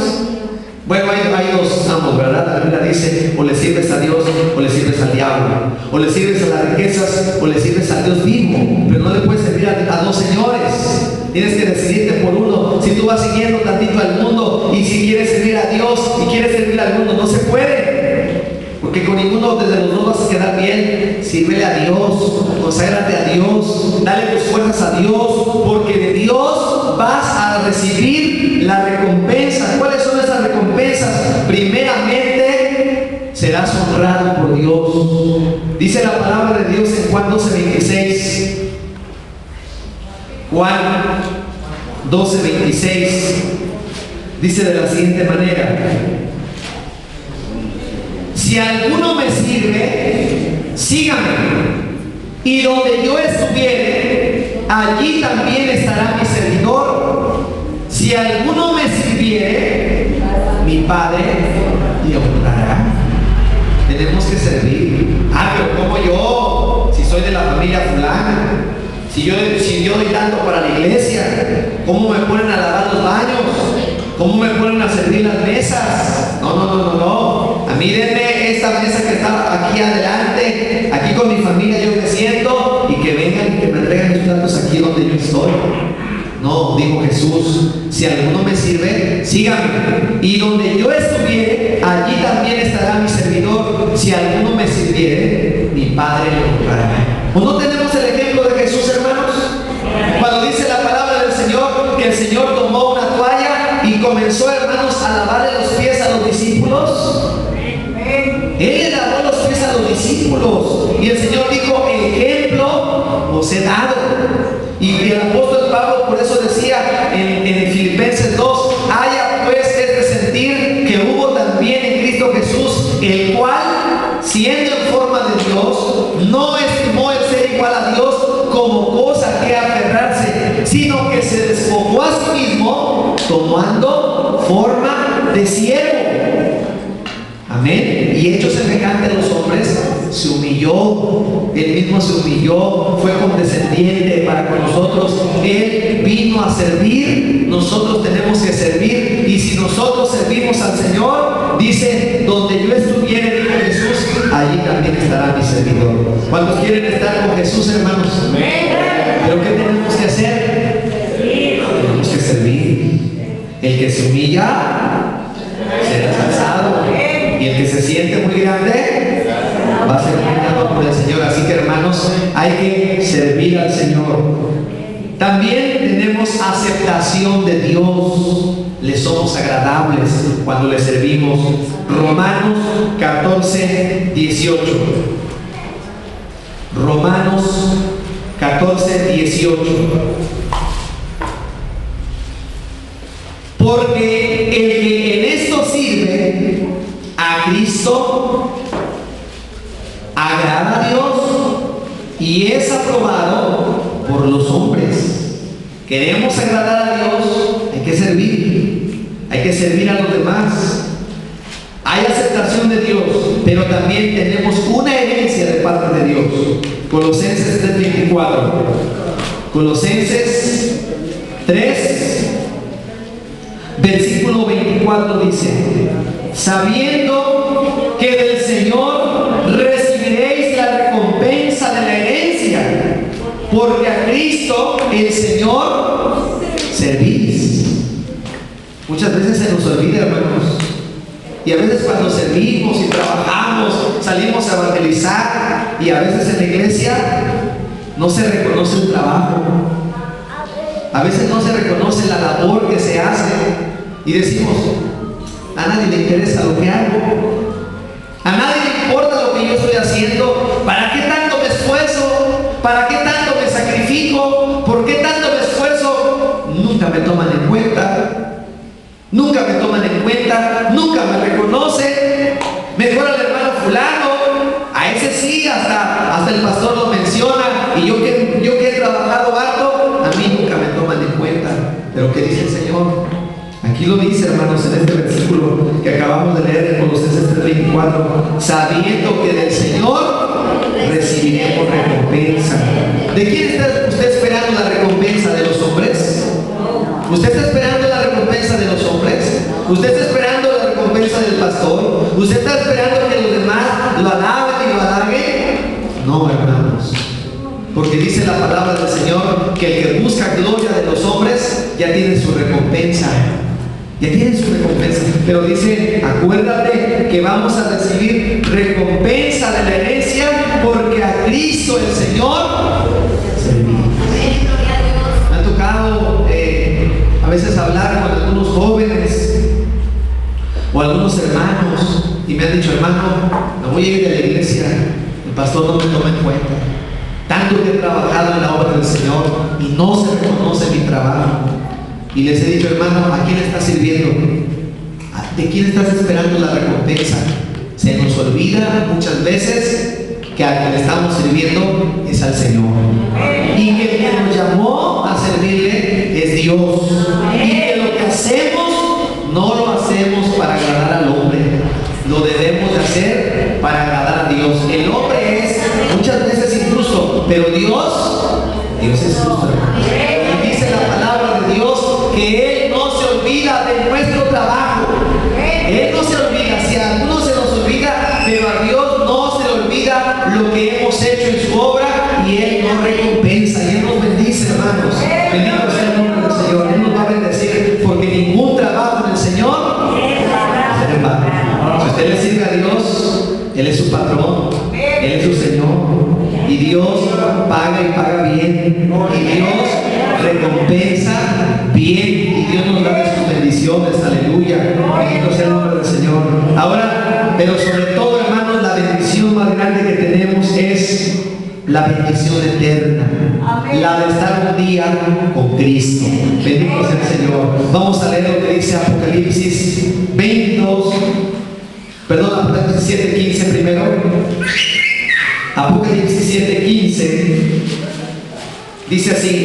Bueno, hay dos ambos, ¿verdad? La Biblia dice, o le sirves a Dios o le sirves al diablo. O le sirves a las riquezas o le sirves a Dios vivo. Pero no le puedes servir a dos señores. Tienes que decidirte por uno. Si tú vas siguiendo tantito al mundo y si quieres servir a Dios y quieres servir al mundo, no se puede. Porque con ninguno desde los dos vas a quedar bien. Sírvele a Dios, conságrate a Dios, dale tus fuerzas a Dios, porque de Dios vas a recibir la recompensa. ¿Cuáles son esas recompensas? Primeramente, serás honrado por Dios. Dice la palabra de Dios en Juan 12:26. Juan 12:26 dice de la siguiente manera: si alguno me sirve, sígame, y donde yo estuviere, allí también estará mi servidor. Si alguno me sirviere, mi Padre le honrará. Tenemos que servir. Pero como yo, si soy de la familia fulana, si yo doy tanto para la iglesia, ¿cómo me ponen a lavar los baños? ¿Cómo me ponen a servir las mesas? No. A mí denme esta mesa que está aquí adelante, aquí con mi familia yo me siento, y que vengan y que me entreguen mis platos aquí donde yo estoy. No, dijo Jesús, si alguno me sirve, sígame, y donde yo estuviere, allí también estará mi servidor. Si alguno me sirviere, mi Padre le honrará. ¿O no tenemos el ejemplo de Jesús, hermanos? Cuando dice la palabra del Señor que el Señor tomó una toalla y comenzó, hermanos, a lavarle los pies a los discípulos. Él le lavó los pies a los discípulos y el Señor dijo: ejemplo os he dado. Y el apóstol Pablo por eso decía en Filipenses 2: haya pues este sentir que hubo también en Cristo Jesús, el cual, siendo en forma de Dios, no estimó el ser igual a Dios como cosa que aferrarse, sino que se despojó a sí mismo, tomando forma de siervo. Amén. Y hecho semejante a los hombres, se humilló. Él mismo se humilló, fue condescendiente para con nosotros. Él vino a servir. Nosotros tenemos que servir. Y si nosotros servimos al Señor, dice: donde yo estuviere, dijo Jesús, allí también estará mi servidor. ¿Cuántos quieren estar con Jesús, hermanos? ¿Pero qué tenemos que hacer? Tenemos que servir. El que se humilla será alzado, y el que se siente muy grande va a ser humillado por el Señor. Así que, hermanos, hay que servir al Señor. También tenemos aceptación de Dios. Le somos agradables cuando le servimos. Romanos 14:18. Romanos 14:18. Porque el que en esto sirve a Cristo agrada a Dios y es aprobado por los hombres. Queremos agradar a Dios, hay que servir a los demás. Hay aceptación de Dios, pero también tenemos una herencia de parte de Dios. Colosenses 3:24. Colosenses 3, versículo 24 dice: sabiendo que del Señor recibiréis la recompensa de la herencia, porque a Cristo el Señor servís. Muchas veces se nos olvida, hermanos, y a veces cuando servimos y trabajamos, salimos a evangelizar, y a veces en la iglesia no se reconoce el trabajo, a veces no se reconoce la labor que se hace. y decimos, a nadie le interesa lo que hago, a nadie le importa lo que yo estoy haciendo. ¿Para qué tanto me esfuerzo? ¿Para qué tanto me sacrifico? ¿Por qué tanto me esfuerzo? Nunca me toman en cuenta, nunca me toman en cuenta, nunca me reconocen. Mejor al hermano fulano, a ese sí, hasta el pastor lo menciona, y yo que he trabajado harto, a mí nunca me toman en cuenta. Pero ¿qué dice el Señor? Aquí lo dice, hermanos, en este versículo que acabamos de leer en Colosenses 3:24, sabiendo que del Señor recibiremos recompensa. ¿De quién está usted esperando la recompensa? ¿De los hombres? ¿Usted está esperando la recompensa de los hombres? ¿Usted está esperando la recompensa del pastor? ¿Usted está esperando que los demás lo alaben y lo halaguen? No, hermanos. Porque dice la palabra del Señor que el que busca gloria de los hombres ya tiene su recompensa. Ya tiene su recompensa. Pero dice, acuérdate que vamos a recibir recompensa de la herencia porque a Cristo el Señor servimos. Me ha tocado a veces hablar con algunos jóvenes o algunos hermanos y me han dicho, hermano, me voy a ir de la iglesia, el pastor no me toma en cuenta. Tanto que he trabajado en la obra del Señor y no se reconoce mi trabajo. Y les he dicho, hermano, ¿a quién estás sirviendo? ¿De quién estás esperando la recompensa? Se nos olvida muchas veces que al que le estamos sirviendo es al Señor. Y que el que nos llamó a servirle es Dios. Y que lo que hacemos no lo hacemos para agradar al hombre. Lo debemos de hacer para agradar a Dios. El hombre es muchas veces injusto, pero Dios es justo. Y dice la palabra de Dios que Él no se olvida de nuestro trabajo. Él no se olvida. Si a algunos se nos olvida, pero a Dios no se le olvida lo que hemos hecho en su obra, y Él nos recompensa y Él nos bendice, hermanos. Bendito sea el nombre del Señor. Él nos va a bendecir porque ningún trabajo en el Señor será en vano. Si usted le sirve a Dios, Él es su patrón, Él es su Señor, y Dios paga y paga bien, y Dios recompensa bien, y Dios nos da de sus bendiciones. Aleluya, bendito sea el nombre del Señor. Ahora, pero sobre todo, hermanos, la bendición más grande que tenemos es la bendición eterna, la de estar un día con Cristo. Bendito sea el Señor. Vamos a leer lo que dice Apocalipsis 7:15 primero. Apocalipsis 7:15 dice así: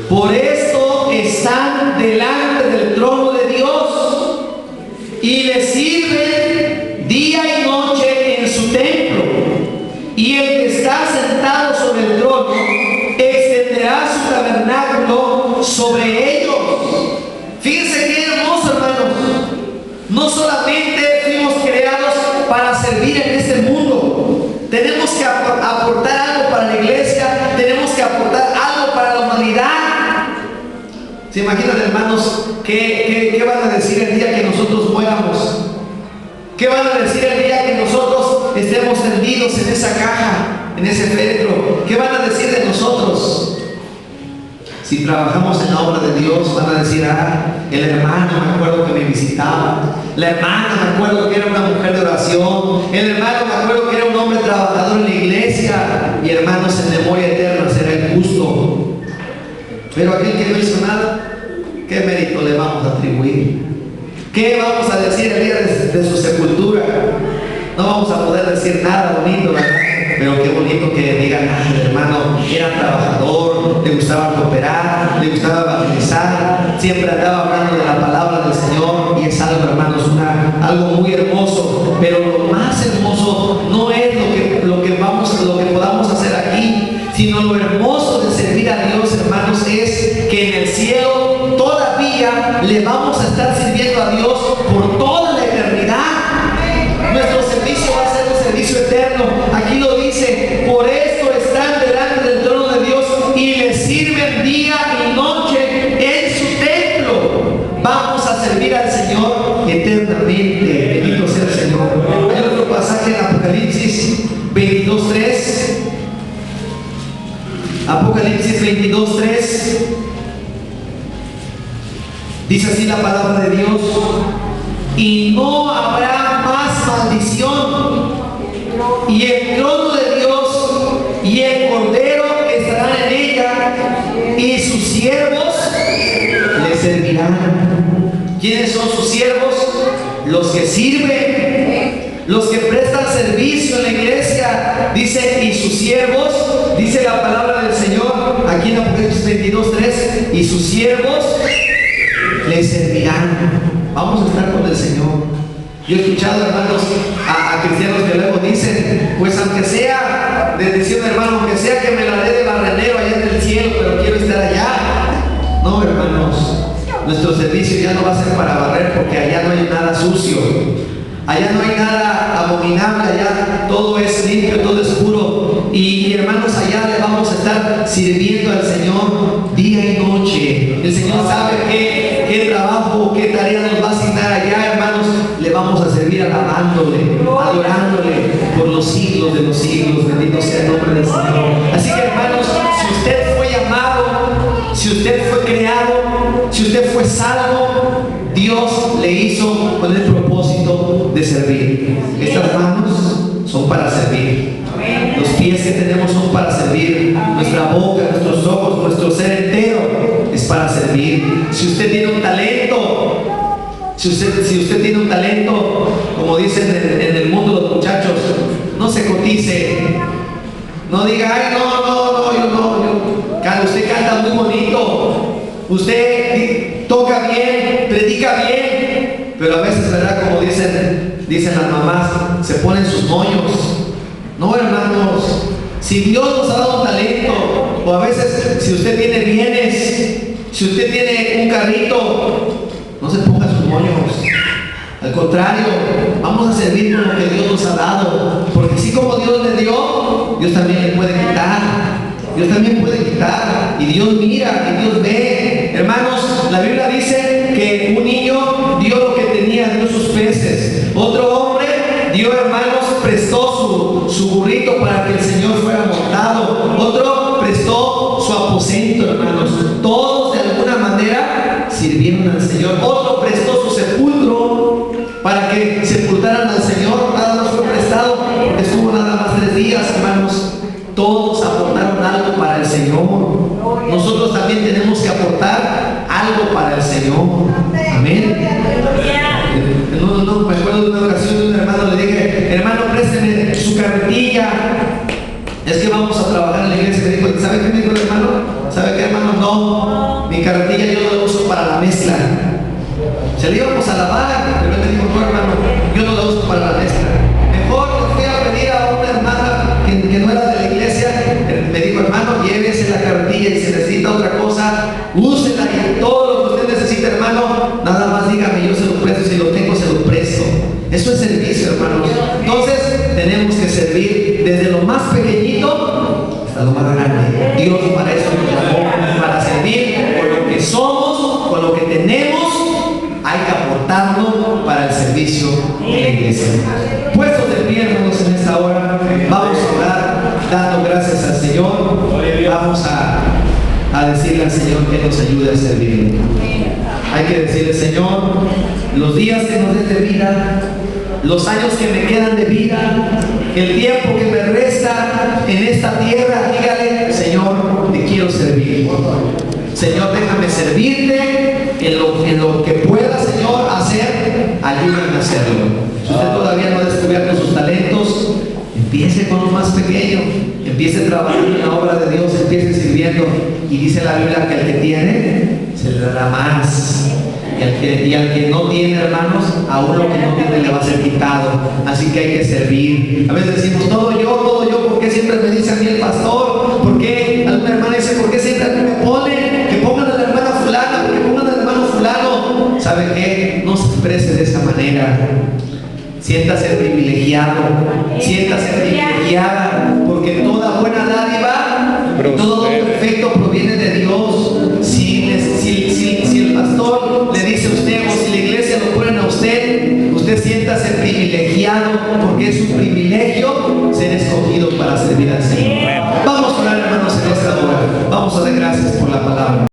por esto están delante del trono de Dios y le sirven día y noche en su templo, y el que está sentado sobre el trono extenderá su tabernáculo sobre ellos. Fíjense qué hermoso, hermanos. No solamente fuimos creados para servir en este mundo, tenemos que aportar algo para la iglesia, tenemos que aportar algo para la humanidad. ¿Se imaginan, hermanos, qué van a decir el día que nosotros muéramos? ¿Qué van a decir el día que nosotros estemos tendidos en esa caja, en ese féretro? ¿Qué van a decir de nosotros? Si trabajamos en la obra de Dios, van a decir, el hermano, me acuerdo que me visitaba, la hermana, me acuerdo que era una mujer de oración, el hermano, me acuerdo que era un hombre trabajador en la iglesia, y hermanos, en memoria eterna será el justo. Pero aquel que no hizo nada, ¿qué mérito le vamos a atribuir? ¿Qué vamos a decir el día de su sepultura? No vamos a poder decir nada bonito, ¿verdad? Pero qué bonito que digan, el hermano era trabajador, le gustaba cooperar, le gustaba evangelizar, siempre andaba hablando de la palabra del Señor, y es algo, hermanos, algo muy hermoso. Pero lo más hermoso no es lo que podamos hacer aquí, sino lo hermoso de servir a Dios, hermanos, es que en el cielo todavía le vamos a estar sirviendo a Dios por toda la eternidad. Nuestro servicio va a ser un servicio eterno. Aquí lo dice: por esto están delante del trono de Dios y le sirven día y noche en su templo. Vamos a servir al Señor eternamente. Bendito sea el Señor. Hay otro pasaje en Apocalipsis 22:3. Apocalipsis 22:3 Dice así la palabra de Dios: y no habrá más maldición, y el trono de Dios y el Cordero estarán en ella, y sus siervos le servirán. ¿Quiénes son sus siervos? Los que sirven, los que prestan servicio en la iglesia. Dice, y sus siervos, dice la palabra del Señor aquí en Apocalipsis 22:3, y sus siervos le servirán. Vamos a estar con el Señor. Yo he escuchado, hermanos, a cristianos que luego dicen, pues aunque sea, les decía un hermano, aunque sea que me la dé de barrenero allá en el cielo, pero quiero estar allá. No, hermanos, nuestro servicio ya no va a ser para barrer, porque allá no hay nada sucio, allá no hay nada abominable, allá todo es limpio, todo es puro. Y hermanos, allá le vamos a estar sirviendo al Señor día y noche. El Señor sabe qué trabajo, qué tarea nos va a asignar allá, hermanos. Le vamos a servir alabándole, adorándole por los siglos de los siglos. Bendito sea el nombre del Señor. Así que, hermanos, si usted fue llamado, si usted fue creado, si usted fue salvo, Dios le hizo con el propósito de servir. Estas manos son para servir. Los pies que tenemos son para servir. Nuestra boca, nuestros ojos, nuestro ser entero es para servir. Si usted tiene un talento, si usted tiene un talento, como dicen en el mundo los muchachos, no se cotice. No diga, ay, usted canta muy bonito, usted toca bien, predica bien, pero a veces, ¿verdad? Como dicen las mamás, se ponen sus moños. No, hermanos, si Dios nos ha dado un talento, o a veces si usted tiene bienes, si usted tiene un carrito, no se ponga sus moños. Al contrario, vamos a servir con lo que Dios nos ha dado, porque así como Dios le dio, Dios también le puede quitar. Dios también puede quitar, y Dios mira, y Dios ve. Hermanos, la Biblia dice que un niño dio lo que tenía, dio sus peces. Otro hombre dio, hermanos, prestó su burrito para que el Señor fuera montado. Otro prestó su aposento, hermanos. Todos de alguna manera sirvieron al Señor. Otro prestó su sepulcro para que sepultaran al Señor. Nada más fue prestado porque estuvo nada más 3 días, hermanos. Todos aportaron algo para el Señor. Nosotros también tenemos que aportar algo para el Señor. Amén. No, me acuerdo de una ocasión de un hermano, le dije, hermano, présteme su carretilla, es que vamos a trabajar en la iglesia. Me dijo, ¿sabe qué me dijo el hermano? ¿Sabe qué, hermano? No, mi carretilla yo no la uso para la mezcla. Se la íbamos a lavar, pero él me dijo, no, hermano, yo no la uso para la mezcla. Mejor le fui a pedir a una hermana que no era de la iglesia. Me dijo, hermano, llévese la carretilla, y si necesita otra cosa, úsela, y todo lo que usted necesita, hermano, nada más dígame, yo se lo presto, si lo tengo se lo presto. Eso es servicio, hermanos. Entonces tenemos que servir desde lo más pequeñito hasta lo más grande. Dios para eso nos llamó, para servir con lo que somos, con lo que tenemos. Hay que aportarlo para el servicio de la iglesia. Puestos de pie, hermanos, en esta hora, vamos a orar dando gracias al Señor. Vamos a decirle al Señor que nos ayude a servirle. Hay que decirle, Señor, los días que nos des de vida, los años que me quedan de vida, el tiempo que me resta en esta tierra, dígale, Señor, te quiero servir. Señor, déjame servirte en lo que pueda, Señor, hacer, ayúdame a hacerlo. Si usted todavía no ha descubierto sus talentos, empiece con lo más pequeño, empiece trabajando en la obra de Dios, empiece sirviendo. Y dice la Biblia que al que tiene, se le dará más. Y al que no tiene, hermanos, aún lo que no tiene le va a ser quitado. Así que hay que servir. A veces decimos, todo yo, ¿por qué siempre me dice a mí el pastor? ¿Por qué? Alguna hermana dice, ¿por qué siempre a mí me ponen? Que pongan a la hermana fulana, que pongan al hermano fulano. ¿Sabe qué? No se exprese de esa manera. Siéntase privilegiado, siéntase privilegiada, porque toda buena dádiva, todo perfecto proviene de Dios. Si el pastor le dice a usted, o si la iglesia lo ponen a usted siéntase privilegiado, porque es un privilegio ser escogido para servir al Señor. Vamos a orar, hermanos, en esta hora. Vamos a dar gracias por la palabra.